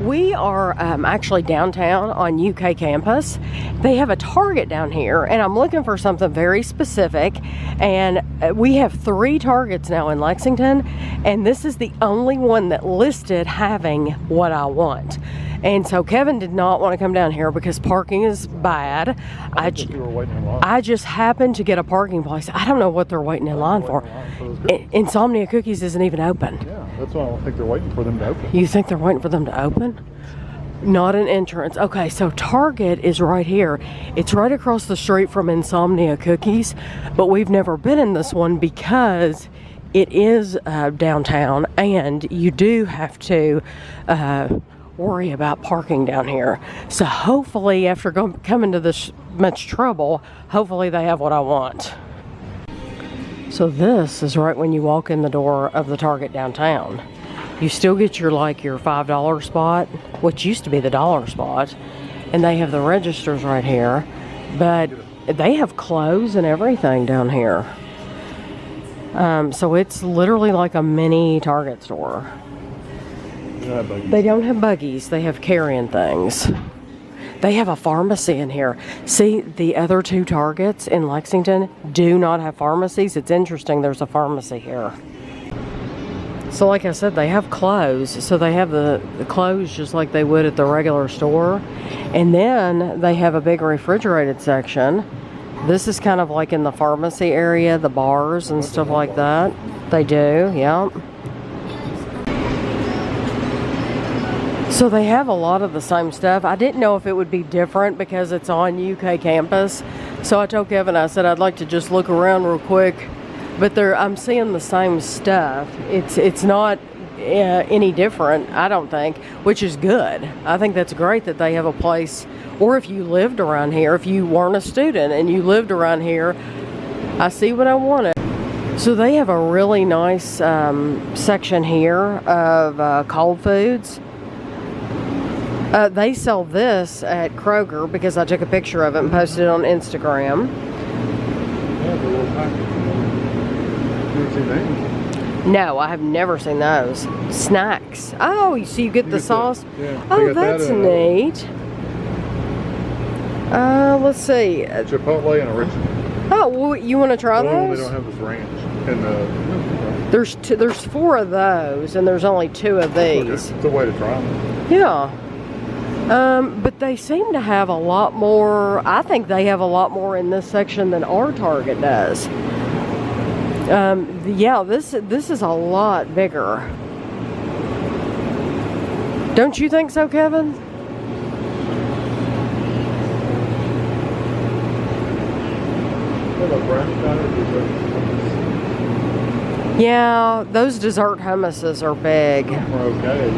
We are actually downtown on UK campus. They have a Target down here, and I'm looking for something very specific. And we have 3 Targets now in Lexington, and this is the only one that listed having what I want. And so Kevin did not want to come down here because parking is bad. I you were waiting in line. I just happened to get a parking place. I don't know what they're waiting in line for. Insomnia Cookies isn't even open. Yeah, that's why I don't think they're waiting for them to open. You think they're waiting for them to open? Not an entrance. Okay, so Target is right here. It's right across the street from Insomnia Cookies, but we've never been in this one because it is downtown, and you do have to worry about parking down here. So hopefully, after coming to this much trouble, hopefully they have what I want. So this is right when you walk in the door of the Target downtown. You still get your your $5 spot, which used to be the dollar spot, and they have the registers right here, but they have clothes and everything down here. So it's literally like a mini Target store. They don't have buggies. They have carrying things. They have a pharmacy in here. See, the other 2 Targets in Lexington do not have pharmacies. It's interesting there's a pharmacy here. So like I said, they have clothes. So they have the clothes just like they would at the regular store. And then they have a big refrigerated section. This is kind of like in the pharmacy area, the bars and stuff like that. They do, yeah. So they have a lot of the same stuff. I didn't know if it would be different because it's on UK campus. So I told Kevin, I said, I'd like to just look around real quick. But I'm seeing the same stuff. It's not any different, I don't think, which is good. I think that's great that they have a place, or if you lived around here, if you weren't a student and you lived around here, I see what I wanted. So they have a really nice section here of cold foods. They sell this at Kroger because I took a picture of it and posted it on Instagram. Yeah, the little package. You ever seen that? No, I have never seen those. Snacks. Oh, so you get the sauce? Yeah. Oh, that's neat. Let's see. Chipotle and original. Oh, well, you want to try those? They don't have this ranch. And there's 4 of those, and there's only 2 of these. Okay. It's a way to try them. Yeah. But they seem to have a lot more. I think they have a lot more in this section than our Target does. Yeah, this is a lot bigger. Don't you think so, Kevin? Yeah, those dessert hummuses are big. Okay.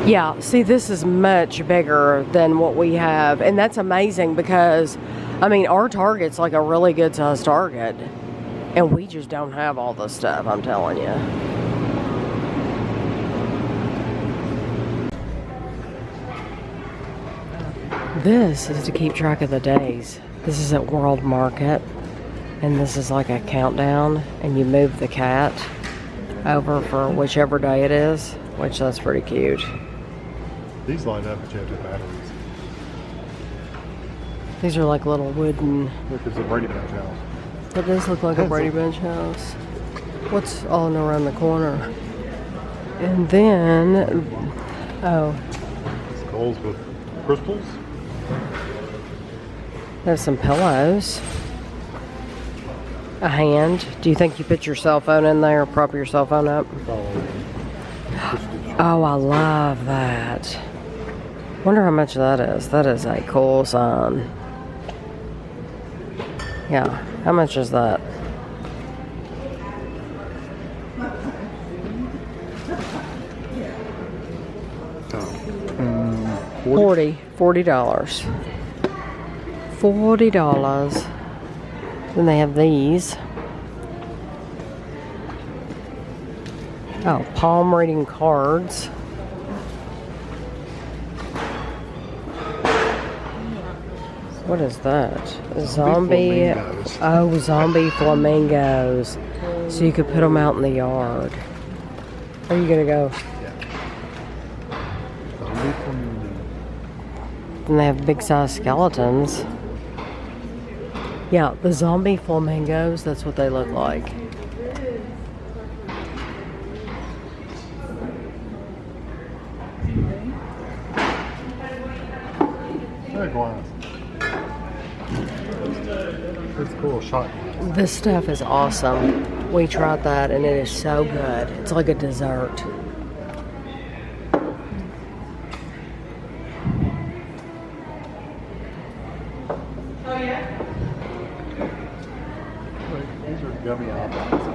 Yeah, see, this is much bigger than what we have, and that's amazing because, I mean, our Target's like a really good sized Target, and we just don't have all this stuff, I'm telling you. This is to keep track of the days. This is at World Market, and this is like a countdown, and you move the cat over for whichever day it is, which that's pretty cute. These light up, but you have the batteries. These are like little wooden. Look, there's a Brady Bunch house. That does look like a Brady Bunch house. What's on around the corner? And then, oh. Skulls with crystals. There's some pillows. A hand. Do you think you put your cell phone in there or prop your cell phone up? Oh, I love that. Wonder how much that is. That is a cool sign. Yeah, how much is that? $40. $40. Then they have these. Oh, palm reading cards. What is that? Zombie. flamingos. Oh, zombie flamingos. So you could put them out in the yard. Are you gonna go? Zombie flamingo. And they have big size skeletons. Yeah, the zombie flamingos, that's what they look like. Hey, glass. It's cool, shot glass. This stuff is awesome. We tried that and it is so good. It's like a dessert. These are gummy eyeballs.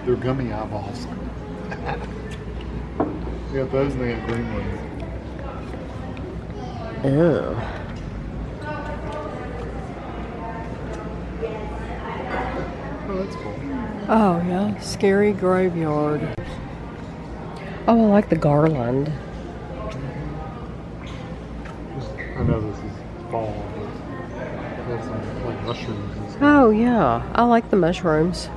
They're gummy eyeballs. You got those and they got green ones. Ew. Oh, that's cool. Oh, yeah. Scary graveyard. Oh, I like the garland. I know this is fall, but there's some like mushrooms and stuff. Oh, yeah. I like the mushrooms.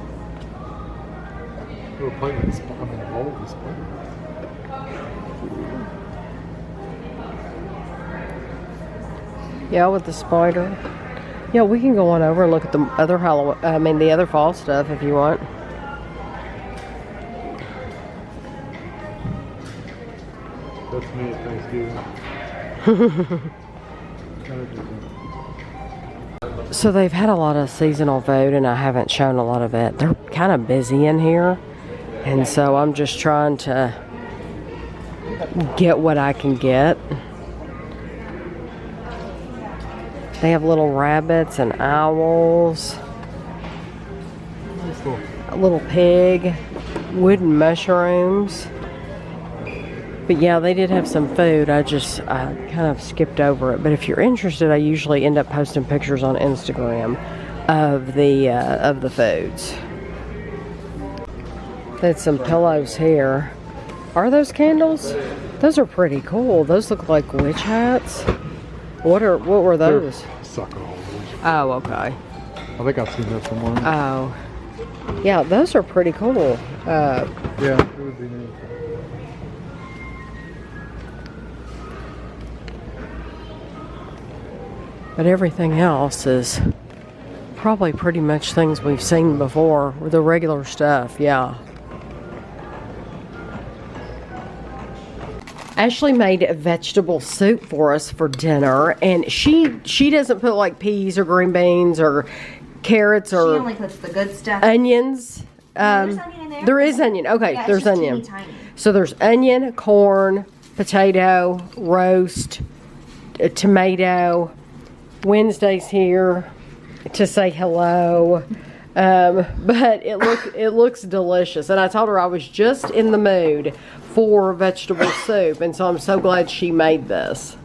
Little plate with a bowl of display. Yeah, with the spider. Yeah, we can go on over and look at the other the other fall stuff if you want. That's me at Thanksgiving. So they've had a lot of seasonal food and I haven't shown a lot of it. They're kind of busy in here. And so I'm just trying to get what I can get. They have little rabbits and owls. That's cool. A little pig. Wooden mushrooms. But yeah, they did have some food. I kind of skipped over it. But if you're interested, I usually end up posting pictures on Instagram of the foods. They had some pillows here. Are those candles? Those are pretty cool. Those look like witch hats. What were those? Sucker holes. Oh, okay. I think I've seen that somewhere. Oh, yeah, those are pretty cool. Yeah, it would be neat. But everything else is probably pretty much things we've seen before. The regular stuff, yeah. Ashley made a vegetable soup for us for dinner, and she doesn't put like peas or green beans or carrots She or only puts the good stuff. onions. There's onion in there. There is onion. Okay, Yeah, it's there's just onion. teeny tiny. So there's onion, corn, potato, roast, tomato. Wednesday's here to say hello. But it looks delicious. And I told her I was just in the mood for vegetable soup. And so I'm so glad she made this.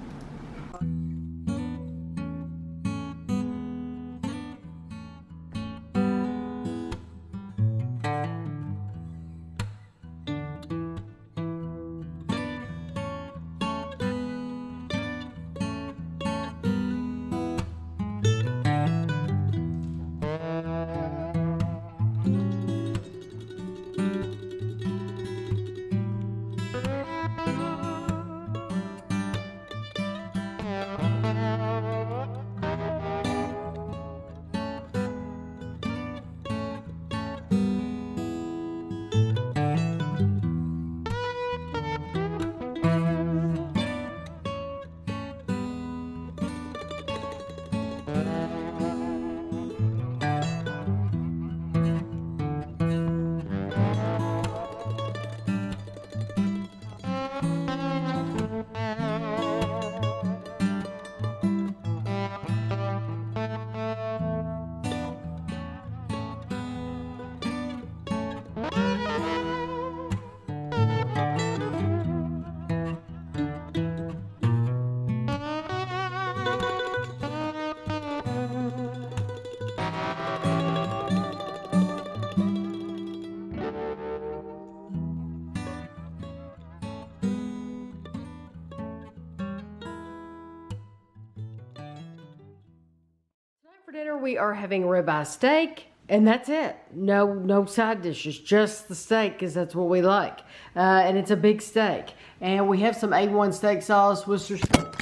we are having ribeye steak, and that's it. No side dishes, just the steak, because that's what we like. And it's a big steak. And we have some A1 steak sauce, Worcestershire.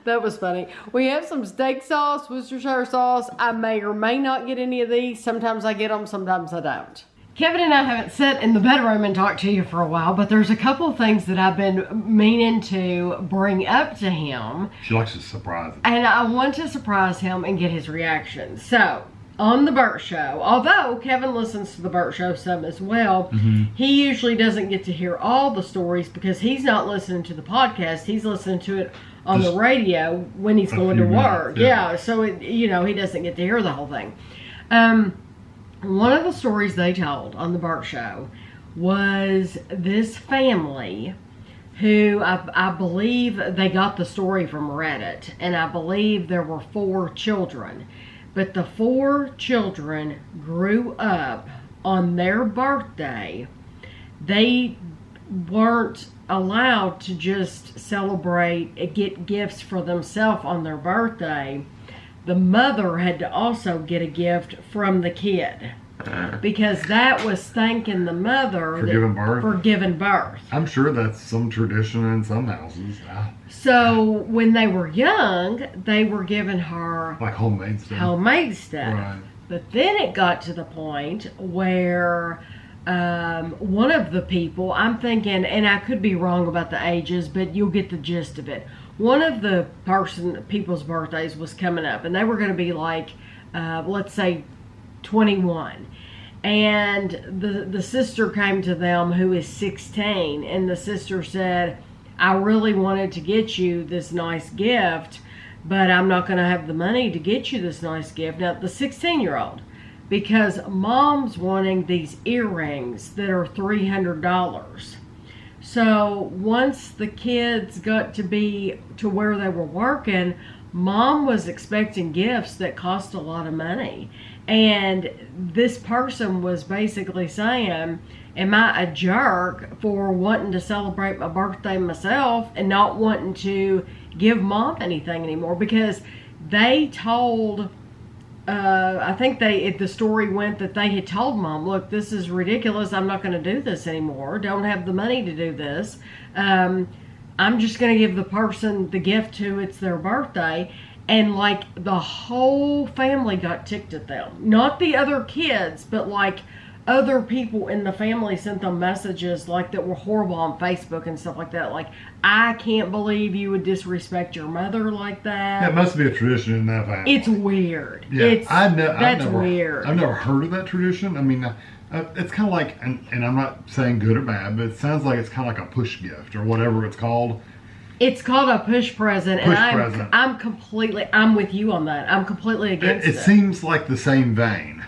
That was funny. We have some steak sauce, Worcestershire sauce. I may or may not get any of these. Sometimes I get them, sometimes I don't. Kevin and I haven't sat in the bedroom and talked to you for a while, but there's a couple of things that I've been meaning to bring up to him. She likes to surprise him. And I want to surprise him and get his reaction. So, on the Burt Show, although Kevin listens to the Burt Show some as well, he usually doesn't get to hear all the stories because he's not listening to the podcast. He's listening to it on the radio when he's going to work. Yeah, so he doesn't get to hear the whole thing. One of the stories they told on the Burt Show was this family who I believe they got the story from Reddit, and I believe there were 4 children. But the 4 children grew up on their birthday. They weren't allowed to just celebrate, get gifts for themselves on their birthday. The mother had to also get a gift from the kid because that was thanking the mother for giving birth. I'm sure that's some tradition in some houses. So when they were young, they were giving her like homemade stuff. Right. But then it got to the point where one of the people, I'm thinking, and I could be wrong about the ages, but you'll get the gist of it. One of the people's birthdays was coming up, and they were going to be like, let's say, 21. And the sister came to them, who is 16, and the sister said, I really wanted to get you this nice gift, but I'm not going to have the money to get you this nice gift. Now, the 16-year-old, because mom's wanting these earrings that are $300. So once the kids got to where they were working, mom was expecting gifts that cost a lot of money. And this person was basically saying, am I a jerk for wanting to celebrate my birthday myself and not wanting to give mom anything anymore? Because they told, I think the story went that they had told mom, look, this is ridiculous. I'm not going to do this anymore. Don't have the money to do this. I'm just going to give the person the gift who it's their birthday. And like the whole family got ticked at them. Not the other kids, but like other people in the family sent them messages like that were horrible on Facebook and stuff like that. Like, I can't believe you would disrespect your mother like that. That must be a tradition in that family. It's weird. Yeah, That's weird. I've never heard of that tradition. I mean, it's kind of like, and I'm not saying good or bad, but it sounds like it's kind of like a push gift or whatever it's called. It's called a push present, I'm with you on that. I'm completely against it. It seems like the same vein.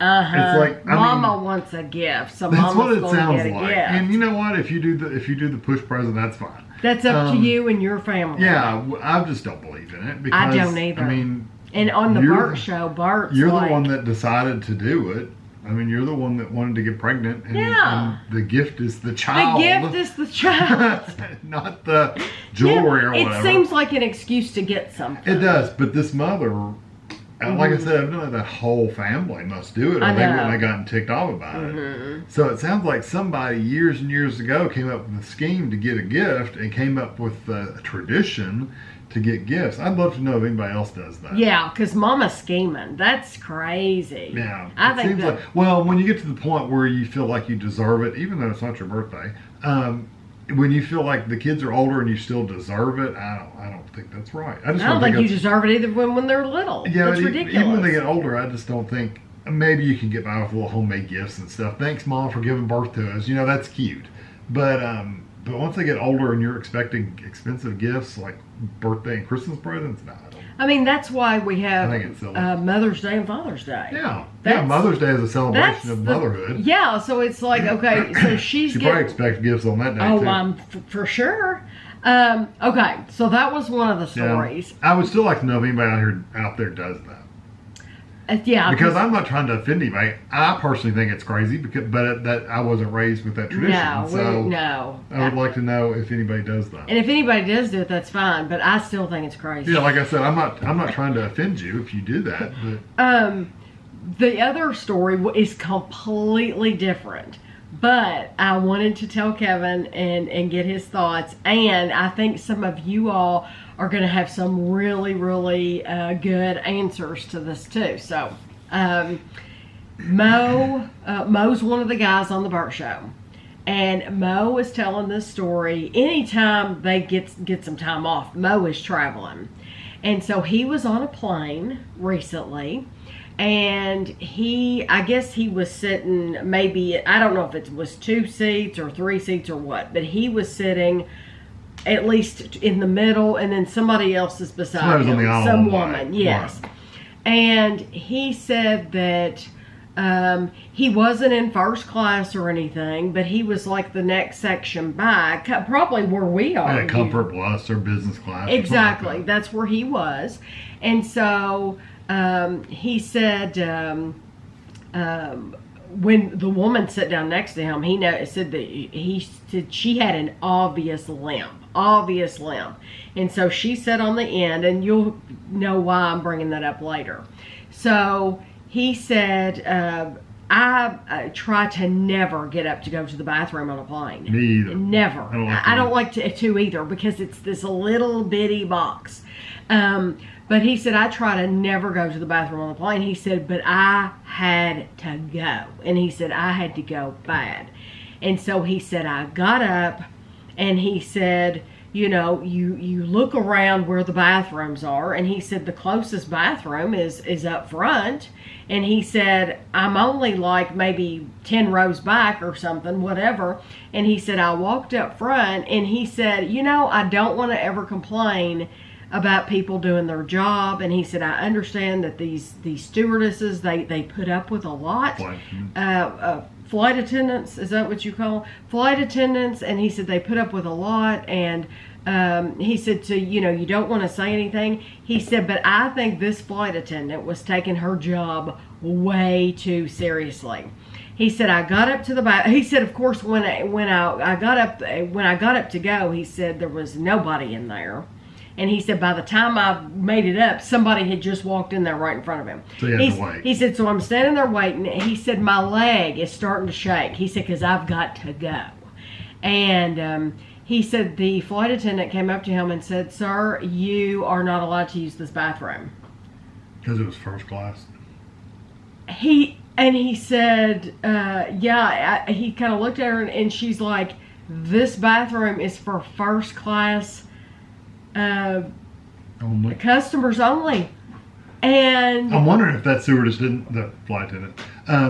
It's like Mama wants a gift, so that's Mama's what it sounds get a like. gift. And you know what? If you do the push present, that's fine. That's up to you and your family. Yeah, I just don't believe in it because I don't either. I mean, and on the Burt Show, you're the one that decided to do it. I mean, you're the one that wanted to get pregnant, and the gift is the child. The gift is the child. Not the jewelry or whatever. It seems like an excuse to get something. It does, but this mother, like I said, evidently that whole family must do it, or they wouldn't have gotten ticked off about it. So it sounds like somebody years and years ago came up with a scheme to get a gift and came up with a tradition to get gifts. I'd love to know if anybody else does that. Yeah, because Mama's scheming. That's crazy. Yeah. I think that... well, when you get to the point where you feel like you deserve it, even though it's not your birthday, when you feel like the kids are older and you still deserve it, I don't think that's right. I don't think you deserve it either when they're little. Yeah, that's ridiculous. Even when they get older, I just don't think... Maybe you can get by with little homemade gifts and stuff. Thanks, Mom, for giving birth to us. You know, that's cute. But once they get older and you're expecting expensive gifts like birthday and Christmas presents, I mean, that's why we have Mother's Day and Father's Day. Yeah. Mother's Day is a celebration of motherhood. Yeah, so it's like, okay, so she probably expects gifts on that day, too. For sure. Okay, so that was one of the stories. Yeah. I would still like to know if anybody out there does that. Yeah. Because I'm not trying to offend anybody. I personally think it's crazy, but that I wasn't raised with that tradition. No. I would like to know if anybody does that. And if anybody does do it, that's fine. But I still think it's crazy. Yeah, like I said, I'm not trying to offend you if you do that. But. The other story is completely different. But I wanted to tell Kevin and get his thoughts. And I think some of you all are going to have some really, really good answers to this too. So, Mo's one of the guys on the Burt Show. And Mo was telling this story. Anytime they get some time off, Mo is traveling. And so he was on a plane recently. And I guess he was sitting maybe, I don't know if it was 2 seats or 3 seats or what, but he was sitting at least in the middle, and then somebody else is beside him. Some woman, yes. Right. And he said that he wasn't in first class or anything, but he was like the next section back, probably where we are. Yeah, Comfort Plus or business class. Exactly, like that's where he was. And so he said when the woman sat down next to him, he said she had an obvious limp. And so she sat on the end, and you'll know why I'm bringing that up later. So he said, I try to never get up to go to the bathroom on a plane. Me either. Never. I don't like to either, because it's this little bitty box. But he said, I try to never go to the bathroom on the plane. He said, but I had to go. And he said, I had to go bad. And so he said, I got up, and he said, you look around where the bathrooms are. And he said, the closest bathroom is up front. And he said, I'm only like maybe 10 rows back or something, whatever. And he said, I walked up front, and he said, I don't want to ever complain about people doing their job. And he said, I understand that these stewardesses, they put up with a lot. Flight attendants, is that what you call them? Flight attendants. And he said they put up with a lot. And he said, so you don't want to say anything. He said, but I think this flight attendant was taking her job way too seriously. He said, I got up to the back. He said, of course, when I got up to go, he said there was nobody in there. And he said, by the time I made it up, somebody had just walked in there right in front of him. So he had to wait. He said, so I'm standing there waiting. He said, my leg is starting to shake. He said, because I've got to go. And he said the flight attendant came up to him and said, sir, you are not allowed to use this bathroom. Because it was first class? He said, yeah. He kind of looked at her, and she's like, this bathroom is for first class customers only. And I'm wondering if that stewardess the flight attendant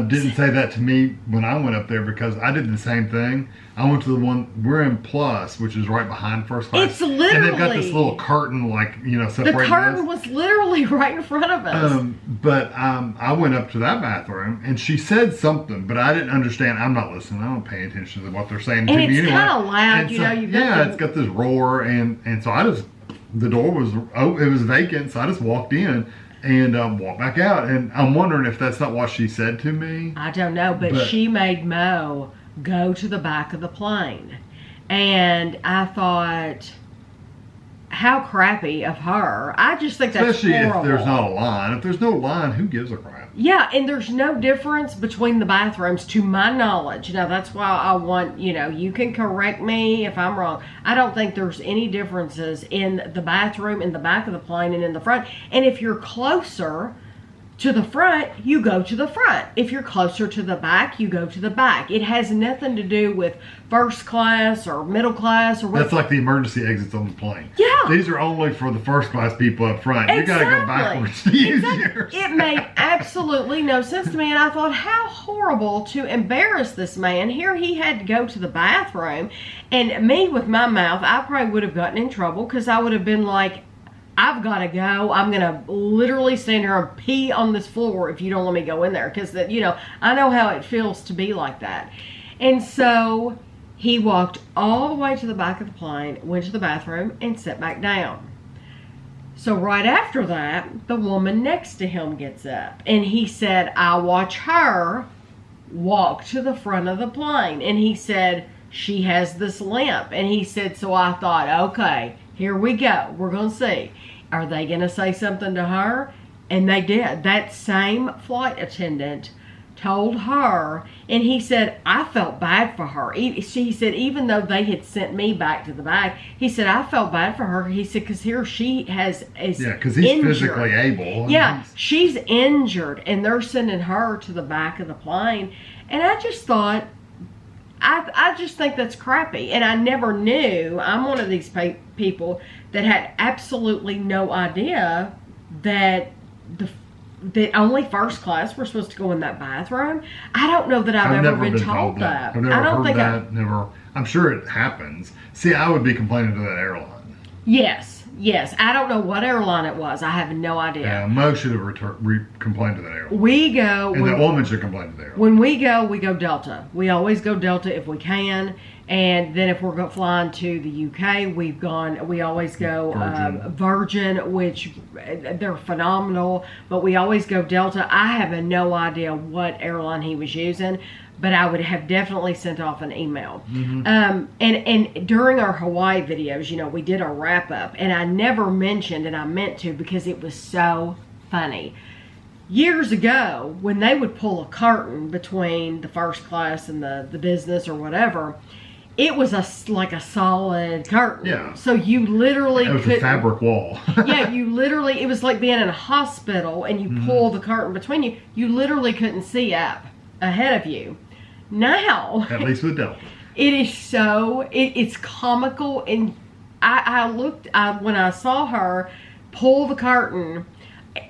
didn't say that to me when I went up there, because I did the same thing. I went to the one, we're in Plus, which is right behind first class. It's literally, and they've got this little curtain, separating the curtain was literally right in front of us. But I went up to that bathroom, and she said something, but I didn't understand. I'm not listening. I don't pay attention to what they're saying to me anyway. And it's kind of loud, it's got this roar, and so the door was, it was vacant, so I just walked in and walked back out. And I'm wondering if that's not what she said to me. I don't know, but she made Mo go to the back of the plane. And I thought, how crappy of her. I just think that's especially horrible. If there's not a line. If there's no line, who gives a crap? Yeah, and there's no difference between the bathrooms, to my knowledge. Now, that's why I want, you can correct me if I'm wrong. I don't think there's any differences in the bathroom in the back of the plane and in the front. And if you're closer to the front, you go to the front. If you're closer to the back, you go to the back. It has nothing to do with first class or middle class or what. That's like the emergency exits on the plane. Yeah. These are only for the first class people up front. Exactly. You got to go backwards to use yours. It made absolutely no sense to me, and I thought, how horrible to embarrass this man. Here he had to go to the bathroom, and me with my mouth, I probably would have gotten in trouble, because I would have been like, I've got to go. I'm going to literally stand here and pee on this floor if you don't let me go in there. Because, I know how it feels to be like that. And so he walked all the way to the back of the plane, went to the bathroom, and sat back down. So right after that, the woman next to him gets up. And he said, I watch her walk to the front of the plane. And he said, she has this limp. And he said, so I thought, okay, here we go. We're going to see. Are they going to say something to her? And they did. That same flight attendant told her, and he said, I felt bad for her. He said, even though they had sent me back to the back, he said, I felt bad for her. He said, because here she is because he's injured. Physically able. Yeah, she's injured, and they're sending her to the back of the plane. And I just thought, I just think that's crappy. And I never knew, I'm one of these people that had absolutely no idea that that only first class were supposed to go in that bathroom. I don't know that I've ever been told that. I've never I don't heard think that. Never. I'm sure it happens. See, I would be complaining to that airline. Yes. I don't know what airline it was. I have no idea. Yeah, Mo should have complained to that airline. We go. And that woman should complain to the airline. When we go Delta. We always go Delta if we can. And then if we're flying to the UK, we always go Virgin, which they're phenomenal, but we always go Delta. I have no idea what airline he was using, but I would have definitely sent off an email. Mm-hmm. And during our Hawaii videos, we did a wrap up, and I never mentioned, and I meant to because it was so funny. Years ago, when they would pull a curtain between the first class and the business or whatever, it was like a solid curtain. Yeah. So you literally it was a fabric wall. Yeah, it was like being in a hospital and you pull the curtain between you. You literally couldn't see up ahead of you. Now, at least with Delta, it is it's comical. And I looked, when I saw her pull the curtain,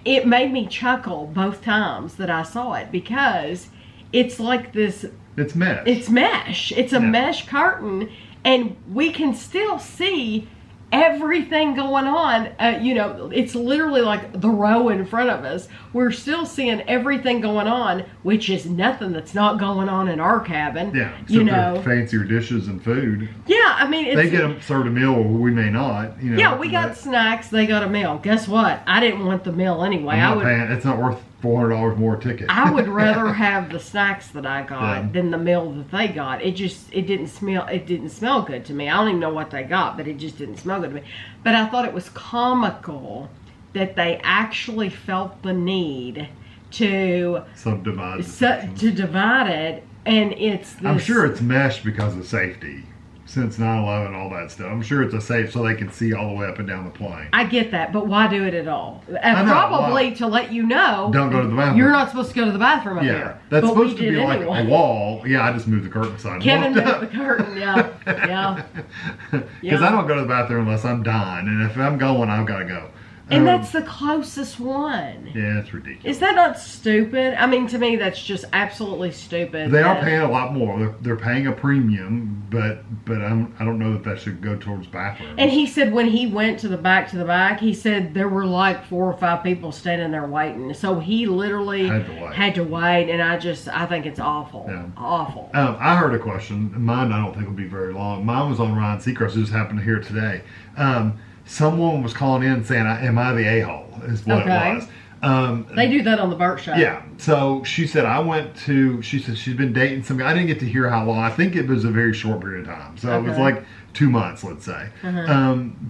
it made me chuckle both times that I saw it, because it's like this. It's mesh. It's mesh. It's a mesh curtain, and we can still see everything going on. It's literally like the row in front of us. We're still seeing everything going on, which is nothing that's not going on in our cabin. Yeah, except for fancier dishes and food. Yeah, I mean, they get them served a meal, we may not. Yeah, we got snacks. They got a meal. Guess what? I didn't want the meal anyway. It's not worth $400 more a ticket. I would rather have the snacks that I got than the meal that they got. It didn't smell good to me. I don't even know what they got, but it just didn't smell good to me. But I thought it was comical that they actually felt the need to subdivide it, and it's this, I'm sure it's meshed because of safety. Since 9/11, all that stuff. I'm sure it's a safe so they can see all the way up and down the plane. I get that, but why do it at all? Probably to let you know. Don't go to the bathroom. You're not supposed to go to the bathroom up here. That's supposed to be like a wall. Yeah, I just moved the curtain aside. Kevin moved the curtain, yeah. Because I don't go to the bathroom unless I'm dying, and if I'm going, I've got to go. And that's the closest one. Yeah, it's ridiculous. Is that not stupid? I mean, to me, that's just absolutely stupid. They are paying a lot more. They're paying a premium, but I don't know that should go towards bathrooms. And he said when he went to the back, he said there were like 4 or 5 people standing there waiting. So he literally had to wait. And I think it's awful. Yeah. Awful. I heard a question. Mine, I don't think will be very long. Mine was on Ryan Seacrest. I just happened to hear it today. Someone was calling in saying, am I the a-hole, is what it was. They do that on the Burt Show. Yeah. So she said, she said she's been dating some guy. I didn't get to hear how long. I think it was a very short period of time. So it was like 2 months, let's say.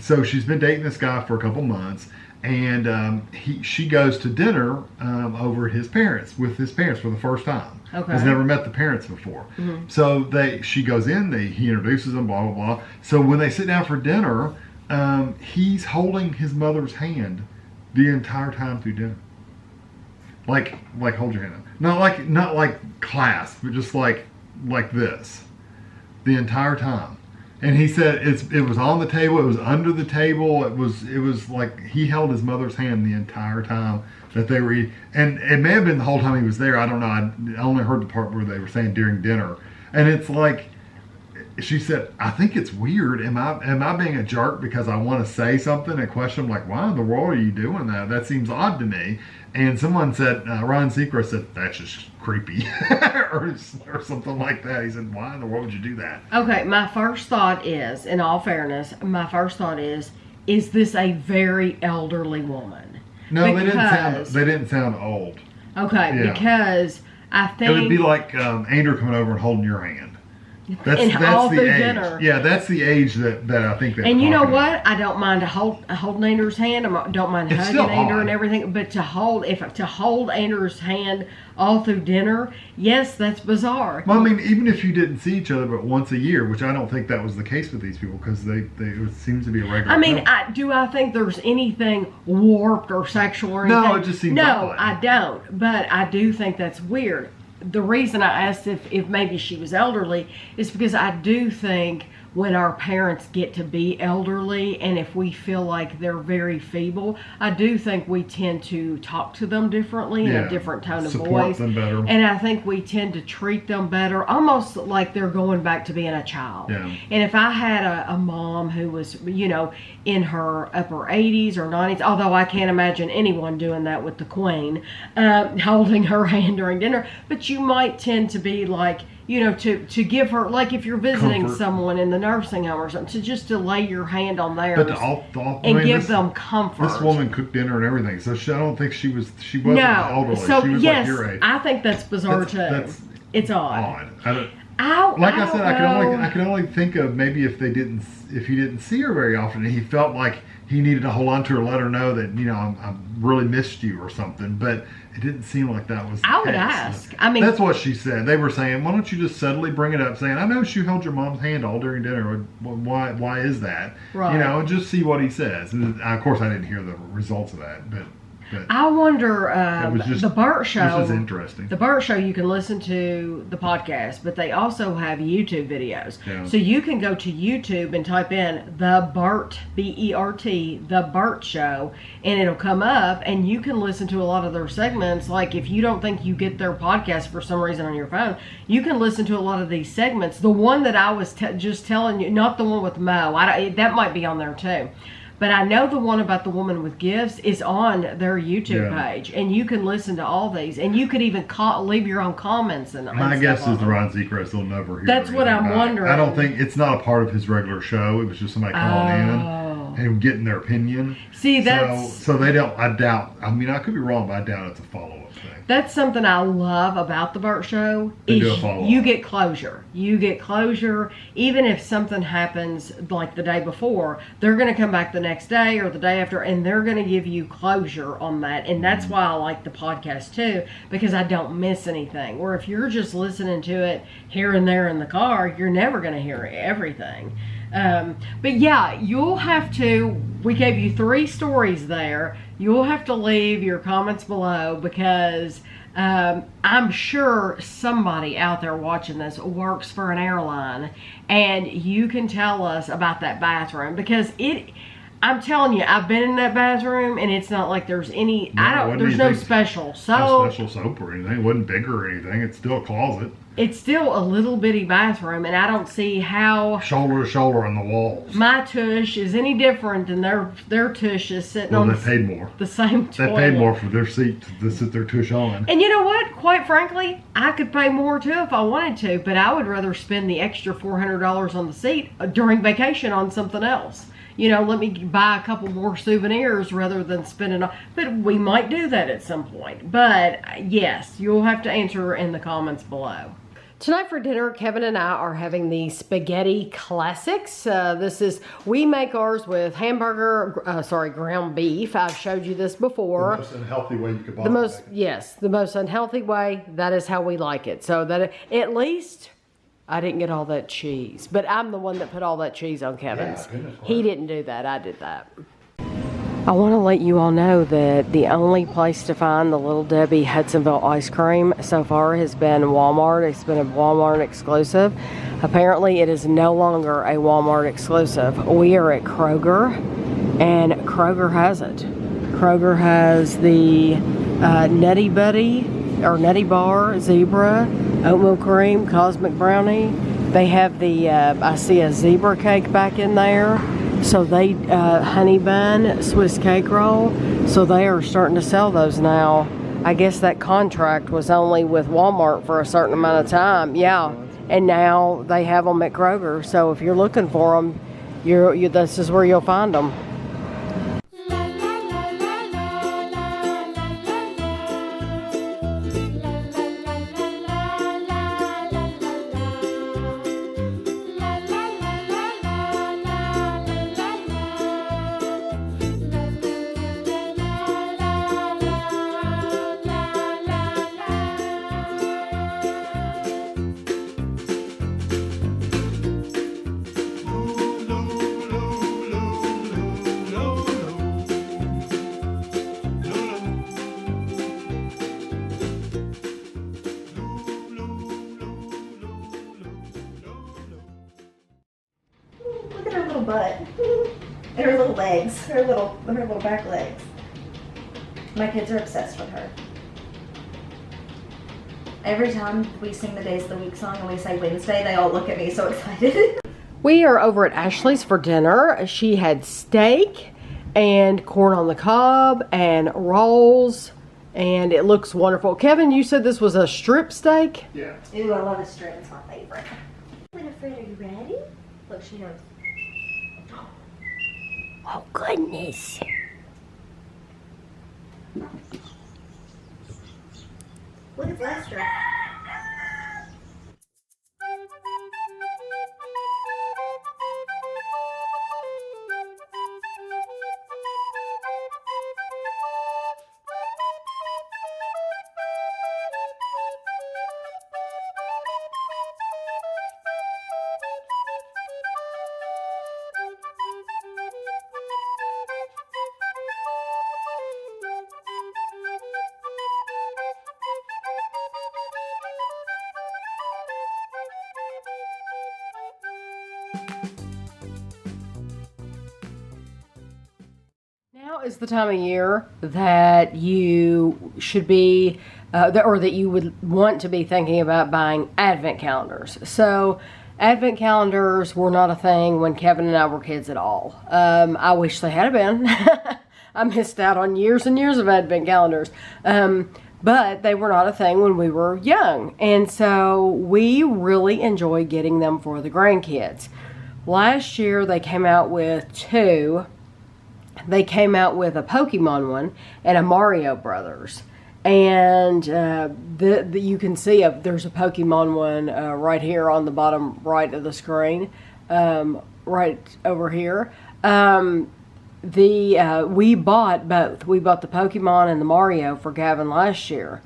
So she's been dating this guy for a couple months. And she goes to dinner over with his parents for the first time. Has never met the parents before. So she goes in, he introduces them, blah, blah, blah. So when they sit down for dinner, he's holding his mother's hand the entire time through dinner. Like hold your hand up. Not like clasp, but just like this. The entire time. And he said it was on the table, it was under the table, it was like he held his mother's hand the entire time that they were eating. And it may have been the whole time he was there, I don't know. I only heard the part where they were saying during dinner. And it's like, she said, I think it's weird. Am I being a jerk because I want to say something and question, like, why in the world are you doing that? That seems odd to me. And someone said, Ryan Seacrest said, that's just creepy or something like that. He said, why in the world would you do that? Okay, my first thought is, in all fairness, is this a very elderly woman? No, they didn't sound old. Okay, Yeah. because I think it would be like Andrew coming over and holding your hand. That's all the through age. dinner. Yeah, that's the age that I think that. And you know what? I don't mind holding Andrew's hand. I don't mind It's hugging still Andrew odd. and everything. But to hold Andrew's hand all through dinner, yes, that's bizarre. Well, I mean, even if you didn't see each other but once a year, which I don't think that was the case with these people, because it seems to be a regular. I mean, do I think there's anything warped or sexual or anything? No, it just seems. No, I don't. But I do think that's weird. The reason I asked if maybe she was elderly is because I do think when our parents get to be elderly and if we feel like they're very feeble, I do think we tend to talk to them differently in a different tone of voice. Support them better. And I think we tend to treat them better, almost like they're going back to being a child. Yeah. And if I had a mom who was, in her upper 80s or 90s, although I can't imagine anyone doing that with the Queen, holding her hand during dinner, but you might tend to be like, to give her, like if you're visiting Comfort. someone in the nursing home or something, to lay your hand on theirs But give them comfort. This woman cooked dinner and everything, so I don't think she wasn't elderly. So she was yes, like your age. I think that's bizarre too. It's odd. I could only think of maybe if he didn't see her very often, and he felt like he needed to hold on to her, let her know that I really missed you or something. But it didn't seem like that was the I would case. ask. I mean, that's what she said. They were saying, why don't you just subtly bring it up, saying, I know she held your mom's hand all during dinner. Why is that? Right. And just see what he says. And of course, I didn't hear the results of that, but I wonder, the Burt Show. This is interesting. The Burt Show, you can listen to the podcast, but they also have YouTube videos. Yeah. So you can go to YouTube and type in the Burt, B-E-R-T, the Burt Show, and it'll come up, and you can listen to a lot of their segments. Like if you don't think you get their podcast for some reason on your phone, you can listen to a lot of these segments. The one that I was just telling you, not the one with Mo, that might be on there too. But I know the one about the woman with gifts is on their YouTube page, and you can listen to all these, and you could even leave your own comments. My guess is the Ron Seacrest will never hear. That's what I'm wondering. I don't think it's not a part of his regular show. It was just somebody calling in and getting their opinion. See, that's so they don't. I doubt. I mean, I could be wrong, but I doubt it's a follow-up thing. That's something I love about the Burt Show. You get closure. You get closure. Even if something happens like the day before, they're going to come back the next day or the day after, and they're going to give you closure on that. And that's why I like the podcast too, because I don't miss anything. Or if you're just listening to it here and there in the car, you're never going to hear everything. But yeah, you'll have to, we gave you 3 stories there. You'll have to leave your comments below because I'm sure somebody out there watching this works for an airline, and you can tell us about that bathroom because I'm telling you, I've been in that bathroom, and it's not like there's any. There's no special soap. No special soap or anything. It wasn't bigger or anything. It's still a closet. It's still a little bitty bathroom, and I don't see how shoulder to shoulder on the walls. My tush is any different than their tush is sitting on. They paid more. The same toilet. They paid more for their seat to sit their tush on. And you know what? Quite frankly, I could pay more too if I wanted to, but I would rather spend the extra $400 on the seat during vacation on something else. Let me buy a couple more souvenirs rather than spending on. But we might do that at some point. But yes, you'll have to answer in the comments below. Tonight for dinner, Kevin and I are having the spaghetti classics. We make ours with ground beef. I've showed you this before. The most unhealthy way you could possibly make it. Yes, the most unhealthy way. That is how we like it. So that at least I didn't get all that cheese, but I'm the one that put all that cheese on Kevin's. Yeah, he didn't do that. I did that. I want to let you all know that the only place to find the Little Debbie Hudsonville ice cream so far has been Walmart. It's been a Walmart exclusive. Apparently, it is no longer a Walmart exclusive. We are at Kroger, and Kroger has it. Kroger has the Nutty Buddy, or Nutty Bar, Zebra, Oatmeal Cream, Cosmic Brownie. They have the, I see a zebra cake back in there. So they, honey bun, Swiss cake roll. So they are starting to sell those now. I guess that contract was only with Walmart for a certain amount of time. Yeah. And now they have them at Kroger. So if you're looking for them, this is where you'll find them. little butt. And her little legs. Her little back legs. My kids are obsessed with her. Every time we sing the Days of the Week song and we say Wednesday, they all look at me so excited. We are over at Ashley's for dinner. She had steak and corn on the cob and rolls, and it looks wonderful. Kevin, you said this was a strip steak? Yeah. Ooh, I love a strip. It's my favorite. Winifred, are you ready? Look, she knows. Oh, goodness. Look at Lester. Now is the time of year that you should be, or that you would want to be thinking about buying advent calendars. So advent calendars were not a thing when Kevin and I were kids at all. I wish they had been. I missed out on years and years of advent calendars. But they were not a thing when we were young. And so we really enjoy getting them for the grandkids. Last year they came out with two. They came out with a Pokemon one and a Mario Brothers. And you can see there's a Pokemon one right here on the bottom right of the screen, right over here. We bought both. We bought the Pokemon and the Mario for Gavin last year.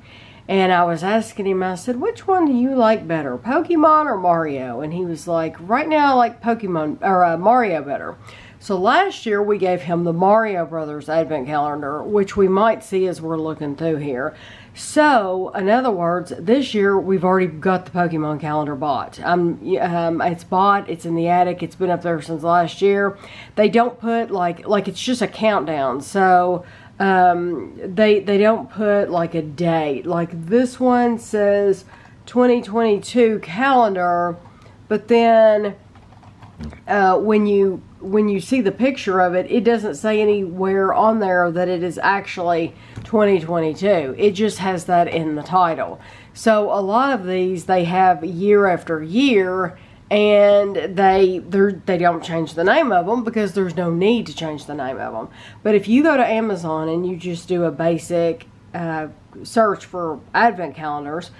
And I was asking him, I said, which one do you like better, Pokemon or Mario? And he was like, right now I like Pokemon, or Mario better. So last year we gave him the Mario Brothers Advent Calendar, which we might see as we're looking through here. So, in other words, this year we've already got the Pokemon calendar bought. It's bought, it's in the attic, it's been up there since last year. They don't put like it's just a countdown. So, they don't put like a date. Like this one says 2022 calendar, but then when you see the picture of it, it doesn't say anywhere on there that it is actually 2022. It just has that in the title. So a lot of these they have year after year, and they don't change the name of them because there's no need to change the name of them. But if you go to Amazon and you just do a basic search for advent calendars,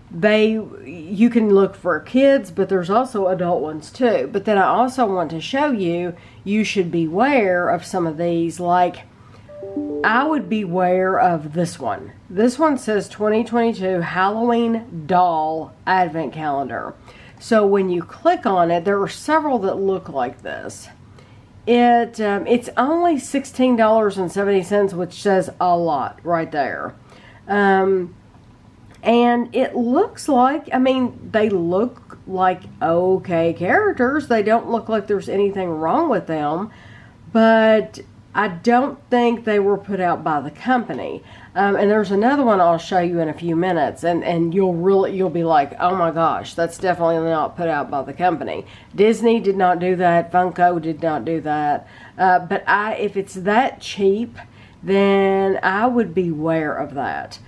you can look for kids, but there's also adult ones too. But then I also want to show you should beware of some of these. Like, I would beware of this one. This one says 2022 Halloween doll advent calendar. So when you click on it, there are several that look like this. It's only $16.70, which says a lot right there. And it looks like, I mean, they look like okay characters. They don't look like there's anything wrong with them. But I don't think they were put out by the company. And there's another one I'll show you in a few minutes. And you'll be like, oh my gosh, that's definitely not put out by the company. Disney did not do that. Funko did not do that. But if it's that cheap, then I would beware of that.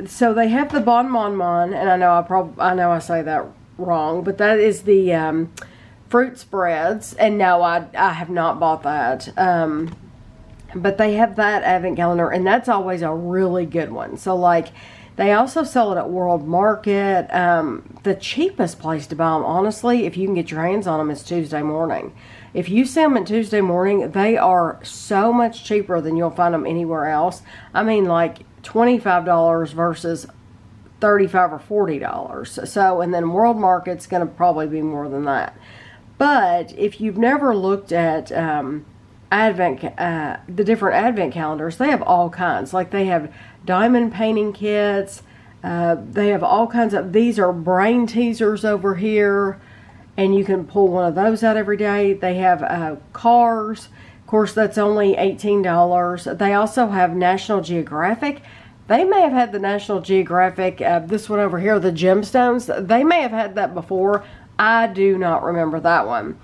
So they have the Bon Mon Mon, and I know I say that wrong, but that is the fruit spreads. And no, I have not bought that. But they have that advent calendar, and that's always a really good one. So like, they also sell it at World Market. The cheapest place to buy them, honestly, if you can get your hands on them, is Tuesday morning. If you see them at Tuesday morning, they are so much cheaper than you'll find them anywhere else. I mean, like $25 versus $35 or $40. So, and then World Market's going to probably be more than that. But if you've never looked at the different advent calendars, they have all kinds. Like, they have diamond painting kits. They have all kinds of, these are brain teasers over here. and you can pull one of those out every day. They have cars. Of course, that's only $18. They also have National Geographic. They may have had the National Geographic, this one over here, the gemstones. They may have had that before. I do not remember that one.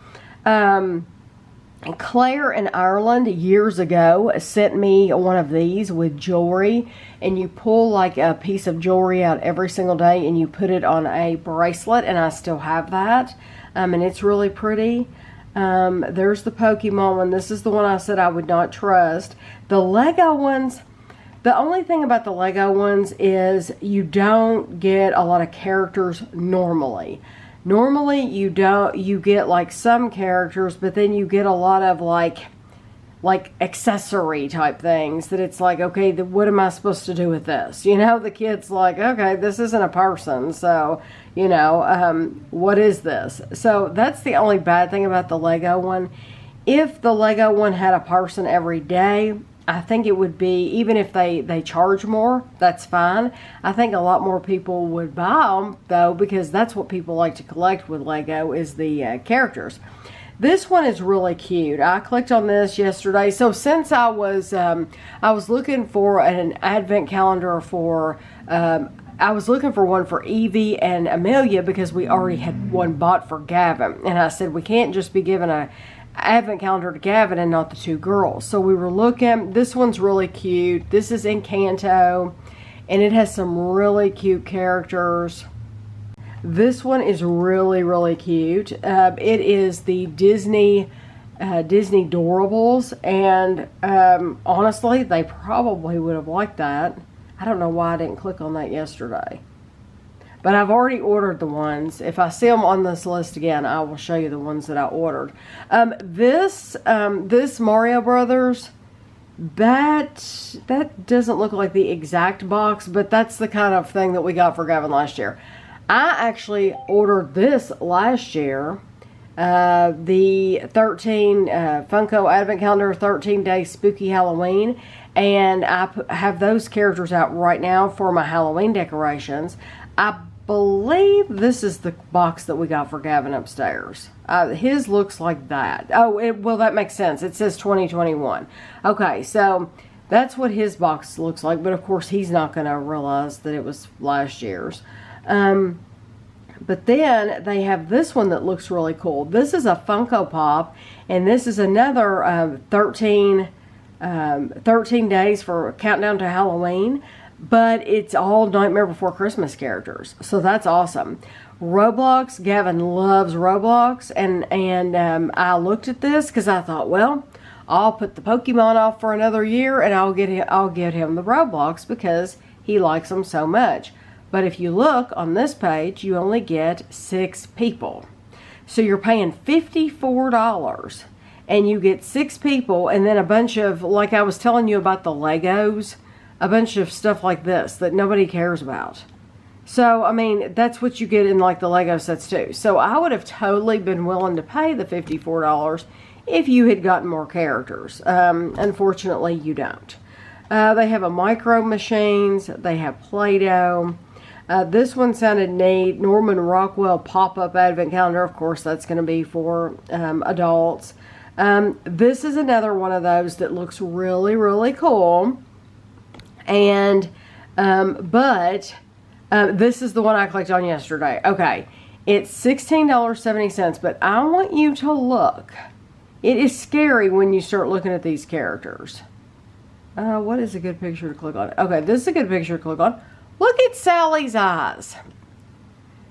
Claire in Ireland years ago sent me one of these with jewelry, and you pull like a piece of jewelry out every single day and you put it on a bracelet, and I still have that, and it's really pretty. There's the Pokemon one. This is the one I said I would not trust. The Lego ones, the only thing about the Lego ones is you don't get a lot of characters normally. Normally you get like some characters, but then you get a lot of like accessory type things that it's like, okay, what am I supposed to do with this? You know, the kid's like, okay, this isn't a person, so, you know, what is this? So that's the only bad thing about the Lego one. If the Lego one had a person every day, I think it would be, even if they charge more, that's fine. I think a lot more people would buy them, though, because that's what people like to collect with Lego is the characters. This one is really cute. I clicked on this yesterday. So since I was looking for an advent calendar for, I was looking for one for Evie and Amelia because we already had one bought for Gavin. And I said, we can't just be giving a advent calendar to Gavin and not the two girls. So we were looking. This one's really cute. This is Encanto, and it has some really cute characters. This one is really, really cute. It is the Disney Doorables, and honestly, they probably would have liked that. I don't know why I didn't click on that yesterday. But I've already ordered the ones. If I see them on this list again, I will show you the ones that I ordered. This Mario Brothers, that doesn't look like the exact box, but that's the kind of thing that we got for Gavin last year. I actually ordered this last year, the 13 Funko Advent Calendar 13-day Spooky Halloween, and I have those characters out right now for my Halloween decorations. I believe this is the box that we got for Gavin upstairs. His looks like that. Oh, well, that makes sense. It says 2021. Okay, so that's what his box looks like, but of course he's not going to realize that it was last year's. But then they have this one that looks really cool. This is a Funko Pop, and this is another 13 days for Countdown to Halloween, but it's all Nightmare Before Christmas characters. So that's awesome. Roblox, Gavin loves Roblox, and I looked at this because I thought, well, I'll put the Pokemon off for another year, and I'll get him the Roblox because he likes them so much. But if you look on this page, you only get 6 people. So you're paying $54 and you get 6 people, and then a bunch of, like I was telling you about the Legos, a bunch of stuff like this that nobody cares about. So, I mean, that's what you get in like the Lego sets too. So I would have totally been willing to pay the $54 if you had gotten more characters. Unfortunately, you don't. They have a Micro Machines. They have Play-Doh. This one sounded neat. Norman Rockwell pop-up advent calendar. Of course, that's going to be for adults. This is another one of those that looks really, really cool. And, this is the one I clicked on yesterday. Okay, it's $16.70, but I want you to look. It is scary when you start looking at these characters. What is a good picture to click on? Okay, this is a good picture to click on. Look at Sally's eyes.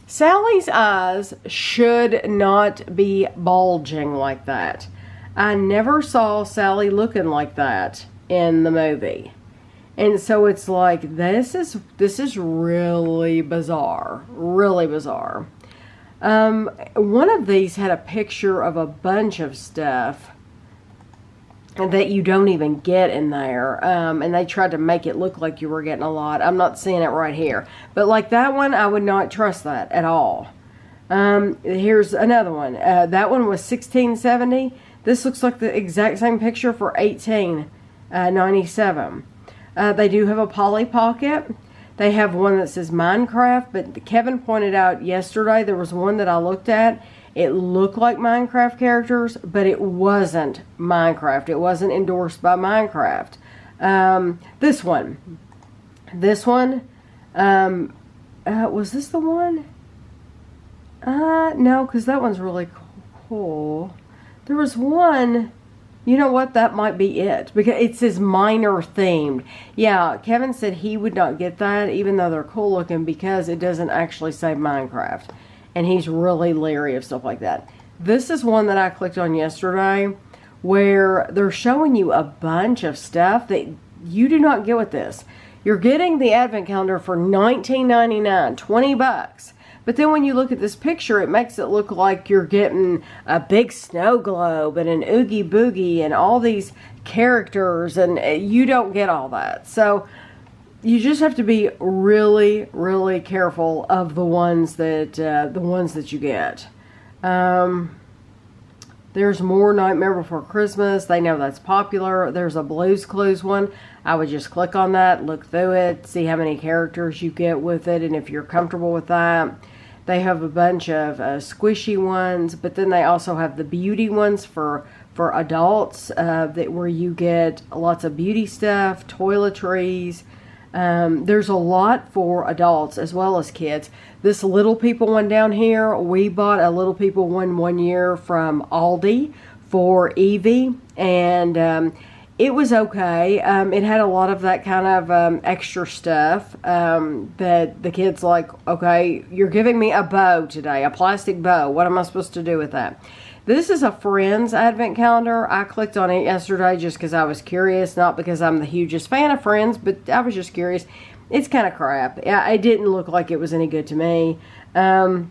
Sally's eyes should not be bulging like that. I never saw Sally looking like that in the movie. And so it's like, this is really bizarre. Really bizarre. One of these had a picture of a bunch of stuff that you don't even get in there, and they tried to make it look like you were getting a lot. I'm not seeing it right here, but like that one, I would not trust that at all. Here's another one. That one was $16.70. This looks like the exact same picture for $18.97. They do have a Polly Pocket. They have one that says Minecraft, but Kevin pointed out yesterday there was one that I looked at, It looked like Minecraft characters, but it wasn't Minecraft. It wasn't endorsed by Minecraft. This one, was this the one? No, because that one's really cool. There was one, you know what, that might be it, because it says minor themed. Yeah, Kevin said he would not get that, even though they're cool looking, because it doesn't actually say Minecraft. And he's really leery of stuff like that. This is one that I clicked on yesterday, where they're showing you a bunch of stuff that you do not get with this. You're getting the advent calendar for $19.99, 20 bucks. But then when you look at this picture, it makes it look like you're getting a big snow globe and an Oogie Boogie and all these characters, and you don't get all that. So you just have to be really, really careful of the ones that you get. There's more Nightmare Before Christmas. They know that's popular. There's a Blue's Clues one. I would just click on that, look through it, see how many characters you get with it, and if you're comfortable with that. They have a bunch of squishy ones, but then they also have the beauty ones for adults, where you get lots of beauty stuff, toiletries. There's a lot for adults as well as kids. This Little People one down here, we bought a Little People one year from Aldi for Evie, and it was okay. It had a lot of that kind of extra stuff that the kids like, okay, you're giving me a bow today, a plastic bow. What am I supposed to do with that? This is a Friends advent calendar. I clicked on it yesterday just because I was curious, not because I'm the hugest fan of Friends, but I was just curious. It's kind of crap. It didn't look like it was any good to me. Playmobil,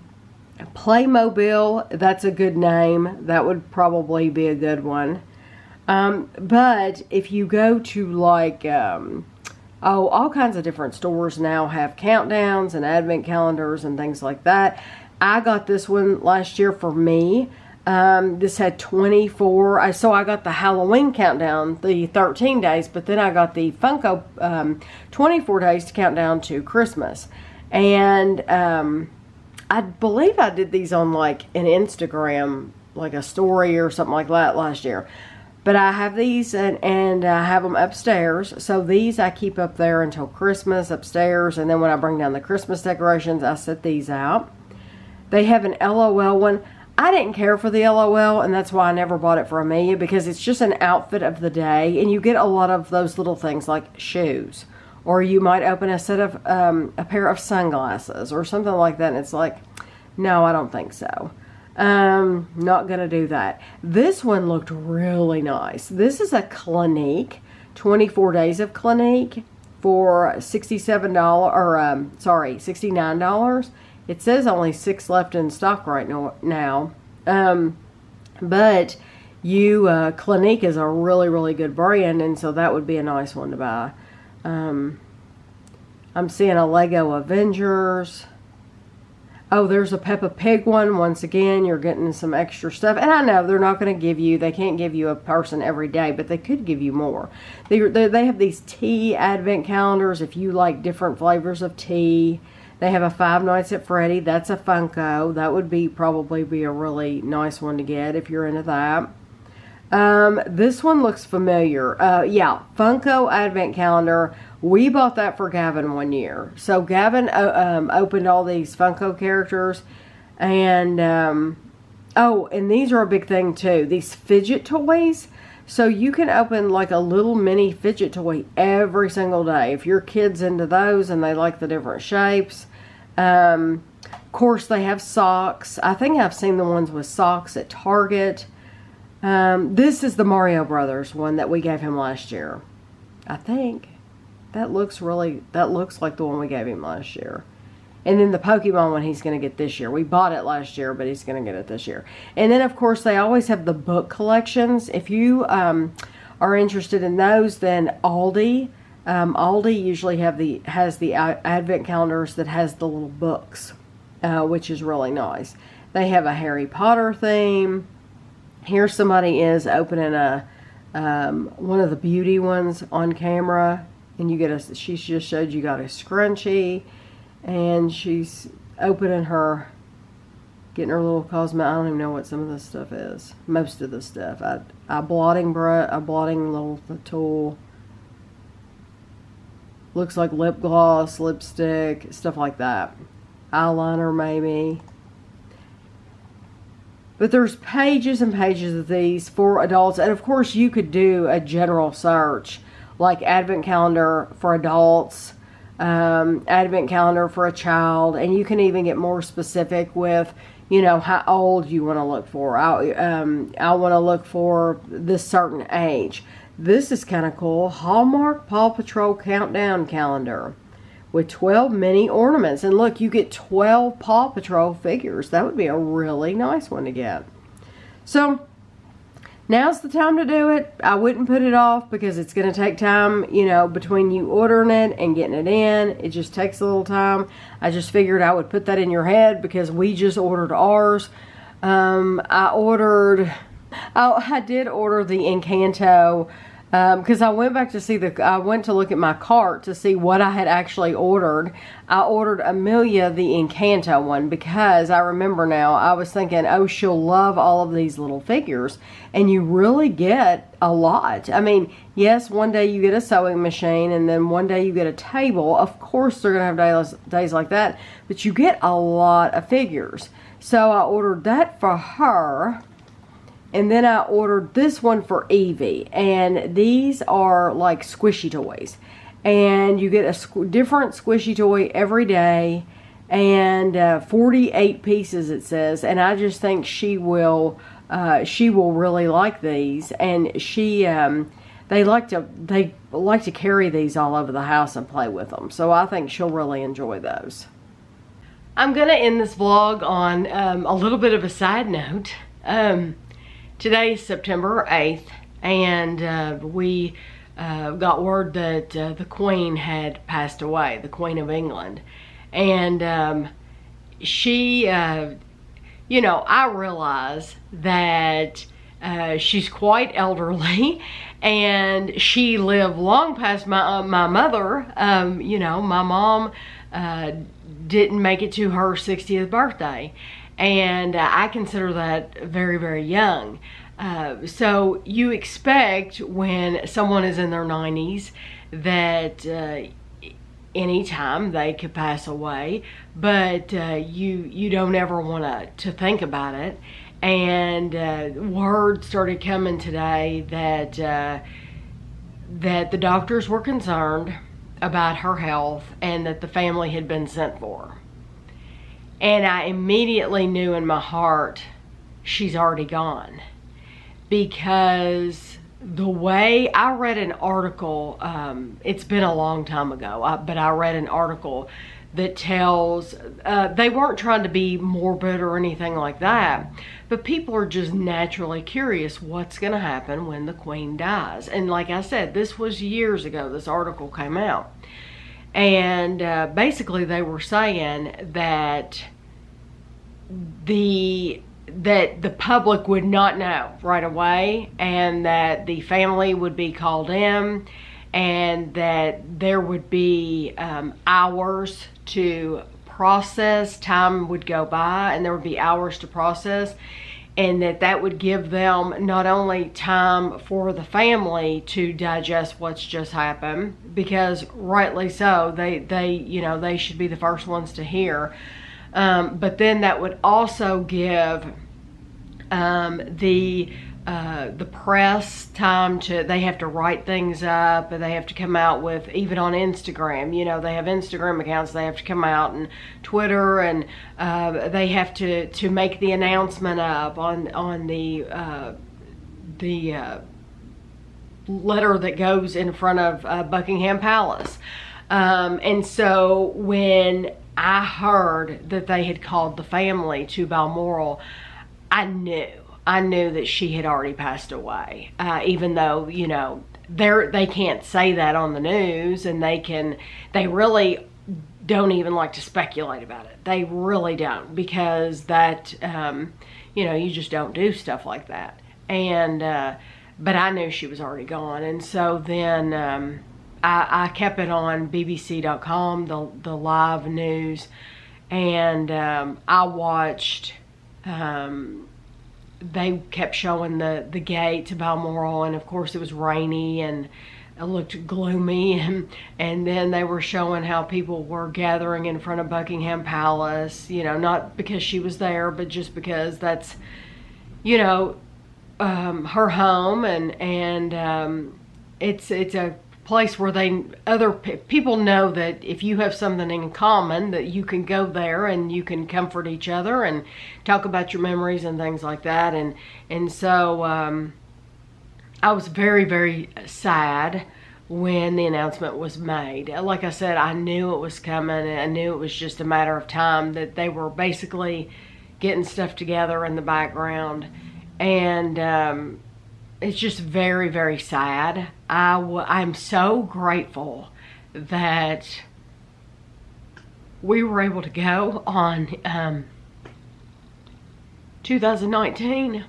that's a good name. That would probably be a good one. But if you go to like, all kinds of different stores now have countdowns and advent calendars and things like that. I got this one last year for me. This had 24. So I got the Halloween countdown, the 13 days, but then I got the Funko 24 days to count down to Christmas. And I believe I did these on like an Instagram, like a story or something like that last year. But I have these and I have them upstairs. So these I keep up there until Christmas upstairs. And then when I bring down the Christmas decorations, I set these out. They have an LOL one. I didn't care for the LOL, and that's why I never bought it for Amelia, because it's just an outfit of the day, and you get a lot of those little things like shoes, or you might open a set of a pair of sunglasses or something like that, and it's like, no, I don't think so. Not gonna do that. This one looked really nice. This is a Clinique, 24 days of Clinique for $67 or $69. It says only 6 left in stock right now. But Clinique is a really, really good brand, and so that would be a nice one to buy. I'm seeing a Lego Avengers. Oh, there's a Peppa Pig one. Once again, you're getting some extra stuff. And I know they're not going to they can't give you a person every day, but they could give you more. They have these tea advent calendars if you like different flavors of tea. They have a Five Nights at Freddy. That's a Funko. That would probably be a really nice one to get if you're into that. This one looks familiar. Yeah, Funko Advent Calendar. We bought that for Gavin one year. So Gavin opened all these Funko characters. And, and these are a big thing too. These fidget toys. So you can open like a little mini fidget toy every single day. If your kid's into those and they like the different shapes. Of course, they have socks. I think I've seen the ones with socks at Target. This is the Mario Brothers one that we gave him last year. I think. That looks like the one we gave him last year. And then the Pokemon one he's going to get this year. We bought it last year, but he's going to get it this year. And then, of course, they always have the book collections. If you are interested in those, then Aldi. Aldi usually has the advent calendars that has the little books, which is really nice. They have a Harry Potter theme. Here somebody is opening one of the beauty ones on camera. And she just showed you got a scrunchie. And she's opening her Getting her little cosmetic. I don't even know what some of this stuff is. Most of the stuff. A blotting brush, a blotting little tool. Looks like lip gloss, lipstick, stuff like that. Eyeliner maybe. But there's pages and pages of these for adults. And of course you could do a general search like advent calendar for adults, advent calendar for a child, and you can even get more specific with, you know, how old you want to look for. I want to look for this certain age. This is kind of cool. Hallmark Paw Patrol Countdown Calendar with 12 mini ornaments. And look, you get 12 Paw Patrol figures. That would be a really nice one to get. So now's the time to do it. I wouldn't put it off because it's going to take time, you know, between you ordering it and getting it in. It just takes a little time. I just figured I would put that in your head because we just ordered ours. I did order the Encanto because I went back to see I went to look at my cart to see what I had actually ordered. I ordered Amelia the Encanto one because I remember now, I was thinking, oh, she'll love all of these little figures. And you really get a lot. I mean, yes, one day you get a sewing machine and then one day you get a table. Of course, they're going to have days like that. But you get a lot of figures. So I ordered that for her. And then I ordered this one for Evie. And these are like squishy toys. And you get a different squishy toy every day. And 48 pieces it says. And I just think she will really like these. And they like to carry these all over the house and play with them. So I think she'll really enjoy those. I'm going to end this vlog on a little bit of a side note. Today is September 8th, and we got word that the Queen had passed away, the Queen of England. And she, you know, I realize that she's quite elderly, and she lived long past my mother. You know, my mom didn't make it to her 60th birthday. And I consider that very, very young. So you expect when someone is in their 90s that anytime they could pass away, but you don't ever want to think about it. And word started coming today that that the doctors were concerned about her health and that the family had been sent for. And I immediately knew in my heart, she's already gone. Because the way I read an article, it's been a long time ago, but I read an article that tells, they weren't trying to be morbid or anything like that, but people are just naturally curious what's going to happen when the Queen dies. And like I said, this was years ago, this article came out. And basically they were saying that the public would not know right away, and that the family would be called in, and that there would be hours to process, time would go by, and there would be hours to process, and that would give them not only time for the family to digest what's just happened, because rightly so, they you know, they should be the first ones to hear, but then that would also give the press time to, they have to write things up, and they have to come out with, even on Instagram, you know, they have Instagram accounts, they have to come out, and Twitter, and they have to make the announcement up on the letter that goes in front of Buckingham Palace. And so when I heard that they had called the family to Balmoral, I knew that she had already passed away, even though, you know, they can't say that on the news, and they really don't even like to speculate about it. They really don't, because that, you know, you just don't do stuff like that. And, but I knew she was already gone. And so then, I kept it on BBC.com, the live news, and I watched they kept showing the gate to Balmoral, and of course it was rainy and it looked gloomy, and then they were showing how people were gathering in front of Buckingham Palace, you know, not because she was there, but just because that's, you know, her home, and it's a place where other people know that if you have something in common, that you can go there and you can comfort each other and talk about your memories and things like that. And so I was very, very sad when the announcement was made. Like I said, I knew it was coming, and I knew it was just a matter of time, that they were basically getting stuff together in the background. And it's just very, very sad. I'm so grateful that we were able to go on 2019,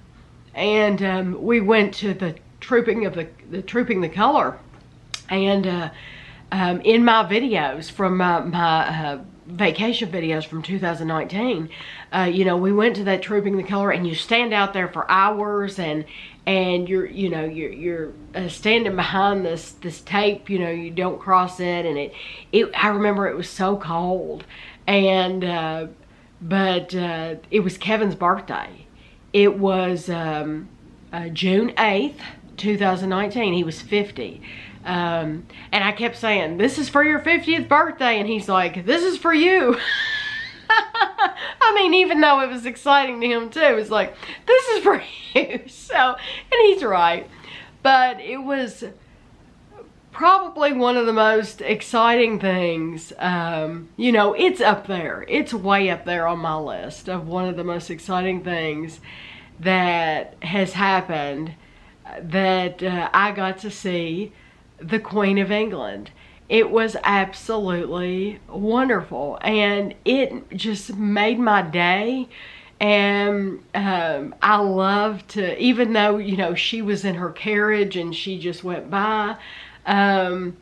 and we went to the Trooping the Color, and in my videos from my vacation videos from 2019, you know, we went to that Trooping the Color, and you stand out there for hours, and you're standing behind this tape, you know, you don't cross it, and I remember it was so cold, and but it was Kevin's birthday. It was June 8th, 2019. He was 50. And I kept saying, "This is for your 50th birthday," and he's like, "This is for you." I mean, even though it was exciting to him too, it's like, "This is for you." So, and he's right. But it was probably one of the most exciting things. You know, it's up there. It's way up there on my list of one of the most exciting things that has happened, that I got to see the Queen of England. It was absolutely wonderful, and it just made my day. And I love to, even though, you know, she was in her carriage and she just went by, I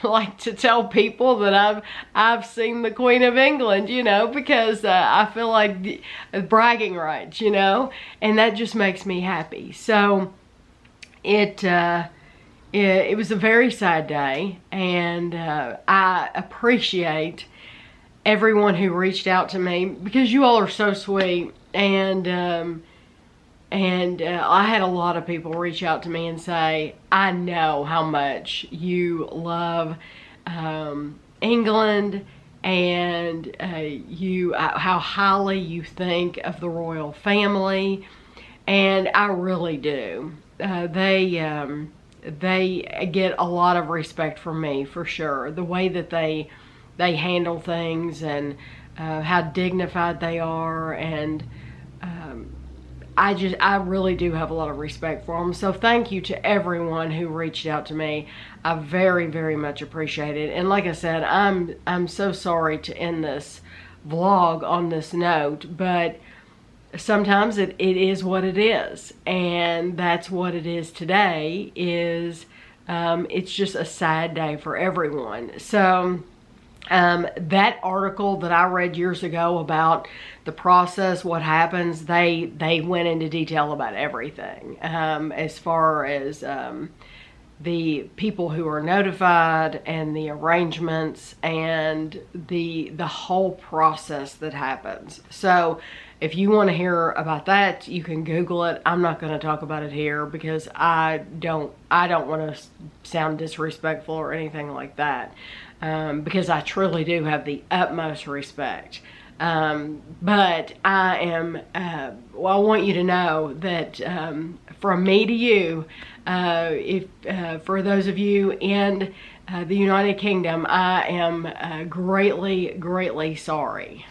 like to tell people that I've seen the Queen of England, you know, because I feel like bragging rights, you know, and that just makes me happy. So it was a very sad day, and I appreciate everyone who reached out to me, because you all are so sweet, and I had a lot of people reach out to me and say, "I know how much you love England, and how highly you think of the royal family," and I really do. They get a lot of respect from me, for sure. The way that they handle things, and how dignified they are, and I really do have a lot of respect for them. So thank you to everyone who reached out to me. I very, very much appreciate it. And like I said, I'm so sorry to end this vlog on this note, but sometimes it is what it is, and that's what it is today. It's just a sad day for everyone. So that article that I read years ago about the process, what happens, they went into detail about everything, as far as the people who are notified, and the arrangements, and the whole process that happens. So if you want to hear about that, you can Google it. I'm not going to talk about it here, because I don't want to sound disrespectful or anything like that, because I truly do have the utmost respect. But I am, well, I want you to know that from me to you, for those of you in the United Kingdom, I am greatly, greatly sorry.